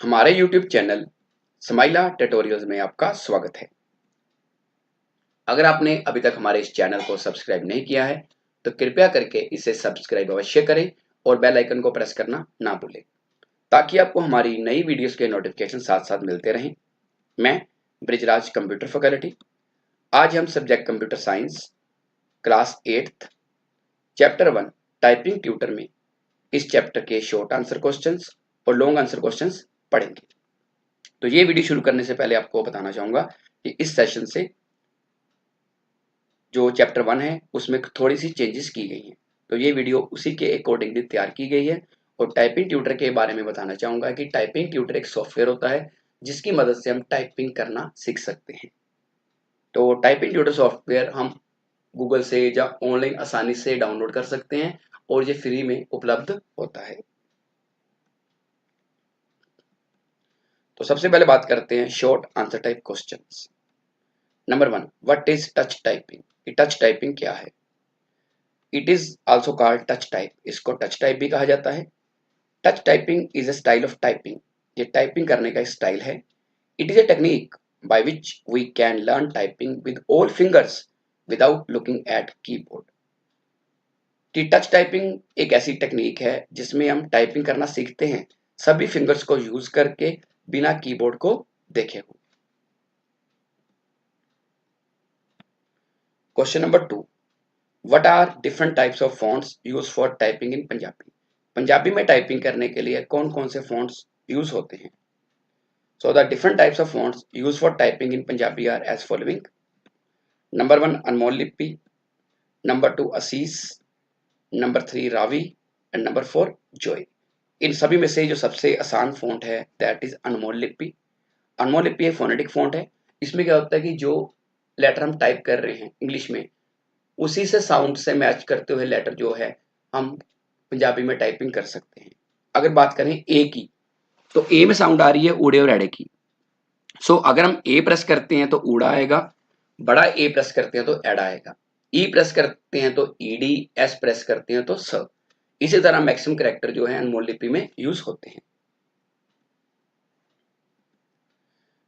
हमारे YouTube channel स्माइला tutorials में आपका स्वागत है। अगर आपने अभी तक हमारे इस चैनल को सब्सक्राइब नहीं किया है तो कृपया करके इसे सब्सक्राइब अवश्य करें और बेल आइकन को प्रेस करना ना भूलें ताकि आपको हमारी नई वीडियोस के नोटिफिकेशन साथ साथ मिलते रहें। मैं ब्रिजराज कंप्यूटर फैकल्टी। आज हम subject computer science class 8 chapter 1 typing tutor में इस चैप्टर के शॉर्ट आंसर क्वेश्चंस और लॉन्ग आंसर क्वेश्चंस पढ़ेंगे। तो ये वीडियो शुरू करने से पहले आपको बताना चाहूंगा कि इस सेशन से जो चैप्टर 1 है उसमें थोड़ी सी चेंजेस की गई हैं। तो ये वीडियो उसी के अकॉर्डिंगली तैयार की गई है। और टाइपिंग ट्यूटर के बारे में बताना चाहूंगा कि टाइपिंग ट्यूटर एक सॉफ्टवेयर होता है जिसकी मदद से हम टाइपिंग करना सीख सकते हैं। तो टाइपिंग ट्यूटर सॉफ्टवेयर हम गूगल से या ऑनलाइन आसानी से डाउनलोड कर सकते हैं और ये फ्री में उपलब्ध होता है। तो सबसे पहले बात करते हैं short answer type questions. Number 1, what is touch typing? Touch typing क्या है? It is also called touch type. इसको टच टाइप भी कहा जाता है। Touch typing is a style of typing. ये टाइपिंग करने का स्टाइल है। It is a technique by which we can learn typing with all fingers without looking at keyboard. कि टच टाइपिंग एक ऐसी टेक्निक है जिसमें हम टाइपिंग करना सीखते हैं सभी फिंगर्स को यूज करके बिना कीबोर्ड को देखे हुए। Question number 2, what are different types of fonts use for typing in Punjabi? Punjabi में टाइपिंग करने के लिए कौन कौन से फॉन्ट्स यूज होते हैं? So the different types of fonts use for typing in Punjabi are as following. Number 1, Anmol Lipi. Number 2, Asees. Number 3, Raavi. And number 4, Joy. इन सभी में से जो सबसे आसान फॉन्ट है दैट इज अनमोल लिपि। अनमोल लिपि एक फोनेटिक फॉन्ट है। इसमें क्या होता है कि जो लेटर हम टाइप कर रहे हैं इंग्लिश में उसी से साउंड से मैच करते हुए लेटर जो है हम पंजाबी में टाइपिंग कर सकते हैं। अगर बात करें ए की तो ए में साउंड आ रही है ऊड़े और एड़े की। सो अगर हम ए प्रेस करते हैं तो ऊड़ा आएगा, बड़ा ए प्रेस करते हैं तो एड़ा आएगा, ई प्रेस करते हैं तो ईडी, एस प्रेस करते हैं तो स। इसी तरह मैक्सिमम कैरेक्टर जो है अनमोल लिपि में यूज होते हैं।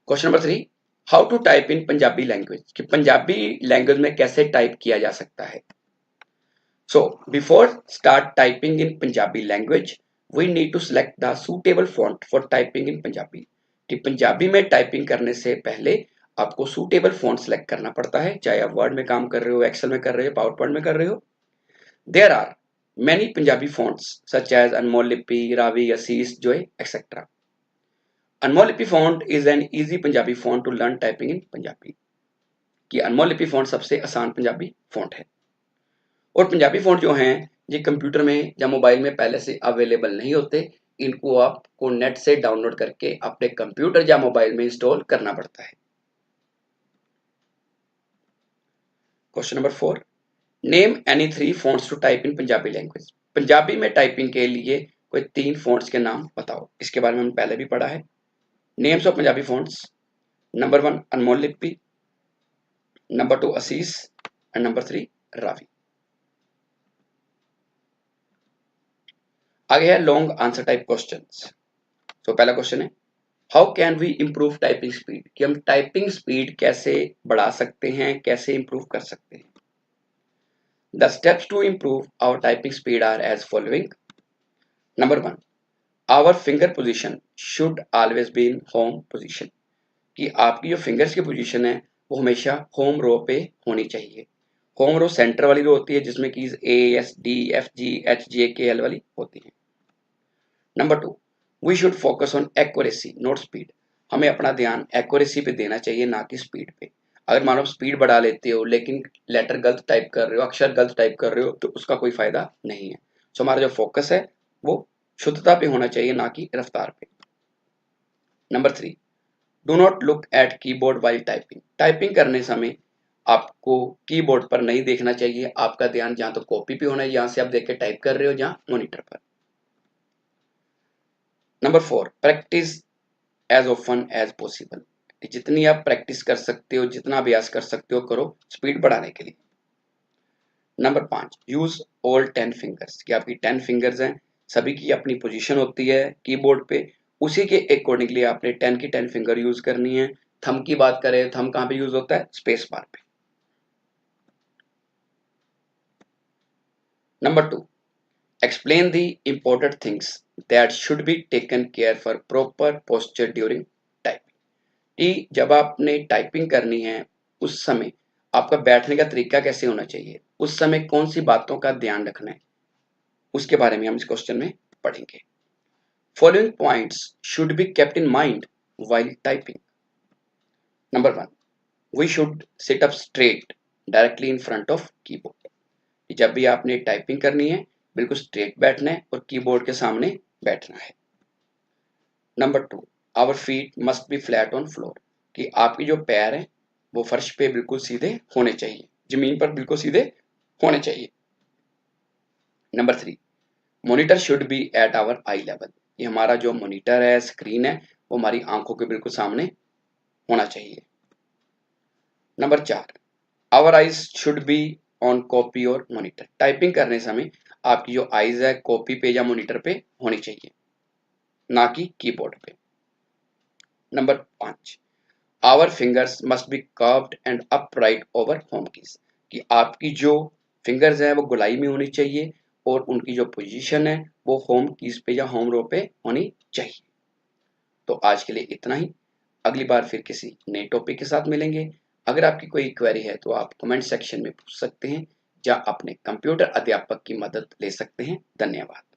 Question number 3, how to type in Punjabi language? कि पंजाबी लैंग्वेज में कैसे टाइप किया जा सकता है। So before start typing in Punjabi language we need to select the suitable font for typing in Punjabi. कि पंजाबी में टाइपिंग करने से पहले आपको सूटेबल फॉन्ट सेलेक्ट करना पड़ता है, चाहे आप वर्ड में काम कर रहे हो, एक्सेल में कर रहे हो, पावर पॉइंट में कर रहे हो। There are many Punjabi fonts such as Anmol Lipi, Raavi, Asees, Joy etcetera. Anmol Lipi font is an easy Punjabi font to learn typing in Punjabi. कि अनमोल लिपि फॉन्ट सबसे आसान पंजाबी फॉन्ट है। और पंजाबी फॉन्ट जो हैं ये कंप्यूटर में या मोबाइल में पहले से अवेलेबल नहीं होते। इनको आपको नेट से डाउनलोड करके अपने कंप्यूटर या मोबाइल में इंस्टॉल करना पड़ता है। Question number 4, name any 3 fonts to type in Punjabi language. Punjabi में टाइपिंग के लिए कोई 3 फॉन्ट्स के नाम बताओ। इसके बारे में हमने पहले भी पढ़ा है। Names of Punjabi fonts. Number 1, Anmol Lipi. Number 2, असीस। And number 3, Ravi. आगे है लॉन्ग आंसर टाइप क्वेश्चंस। तो पहला क्वेश्चन है, how can we improve typing speed? कि हम टाइपिंग स्पीड कैसे बढ़ा सकते हैं, कैसे इम्प्रूव कर सकते हैं। The steps to improve our typing speed are as following. Number 1, our finger position should always be in home position. कि आपकी जो फिंगर्स की पोजीशन है वो हमेशा होम रो पे होनी चाहिए। होम रो सेंटर वाली रो होती है जिसमें keys A, S, D, F, G, H, J, K, L वाली होती है। Number 2, we should focus on accuracy not speed. हमें अपना ध्यान एक्यूरेसी पे देना चाहिए ना कि स्पीड पे। अगर मान लो स्पीड बढ़ा लेते हो लेकिन लेटर गलत टाइप कर रहे हो, अक्षर गलत टाइप कर रहे हो तो उसका कोई फायदा नहीं है। सो हमारा जो फोकस है वो शुद्धता पे होना चाहिए ना कि रफ्तार पे। Number 3, do not look at keyboard while typing. Typing करने समय आपको कीबोर्ड पर नहीं देखना चाहिए। आपका ध्यान जहां तो कॉपी पे होना है जहां से आप देख के टाइप कर रहे हो, जहां मॉनिटर पर। Number 4, practice as often as possible. जितनी आप प्रैक्टिस कर सकते हो, जितना अभ्यास कर सकते हो करो स्पीड बढ़ाने के लिए। Number 5, use all 10 fingers. कि आपकी 10 फिंगर्स हैं, सभी की अपनी पोजीशन होती है कीबोर्ड पे उसी के अकॉर्डिंगली आपने 10 की 10 फिंगर यूज करनी है। थंब की बात करें, थंब कहाँ पे यूज होता है? स्पेस बार पे। Number 2, explain the important things that should be taken care for proper posture during typing. कि जब आपने टाइपिंग करनी है उस समय आपका बैठने का तरीका कैसे होना चाहिए, उस समय कौन सी बातों का ध्यान रखना है, उसके बारे में हम इस क्वेश्चन में पढ़ेंगे। Following points should be kept in mind while typing. Number 1, we should sit up straight directly in front of keyboard. जब भी आपने टाइपिंग करनी है बिल्कुल स्ट्रेट बैठना है और कीबोर्ड के सामने बैठना है। Number 2, our feet must be flat on floor. कि आपके जो पैर हैं वो फर्श पे बिल्कुल सीधे होने चाहिए, जमीन पर बिल्कुल सीधे होने चाहिए। Number 3, monitor should be at our eye level. ये हमारा जो मॉनिटर है, स्क्रीन है, वो हमारी आंखों के बिल्कुल सामने होना चाहिए। Number 4, our eyes should be on copy और मॉनिटर। टाइपिंग करने समय आपकी जो आइज है कॉपी पे या मॉनिटर पे होनी चाहिए, ना कि कीबोर्ड पे। Number 5, our fingers must be curved and upright over home keys. कि आपकी जो फिंगर्स है वो गोलाई में होनी चाहिए और उनकी जो पोजीशन है वो होम कीज पे या होम रो पे होनी चाहिए। तो आज के लिए इतना ही। अगली बार फिर किसी नए टॉपिक के साथ मिलेंगे। अगर आपकी कोई क्वेरी है तो आप कमेंट सेक्शन में पूछ सकते हैं या अपने कंप्यूटर अध्यापक की मदद ले सकते हैं। धन्यवाद।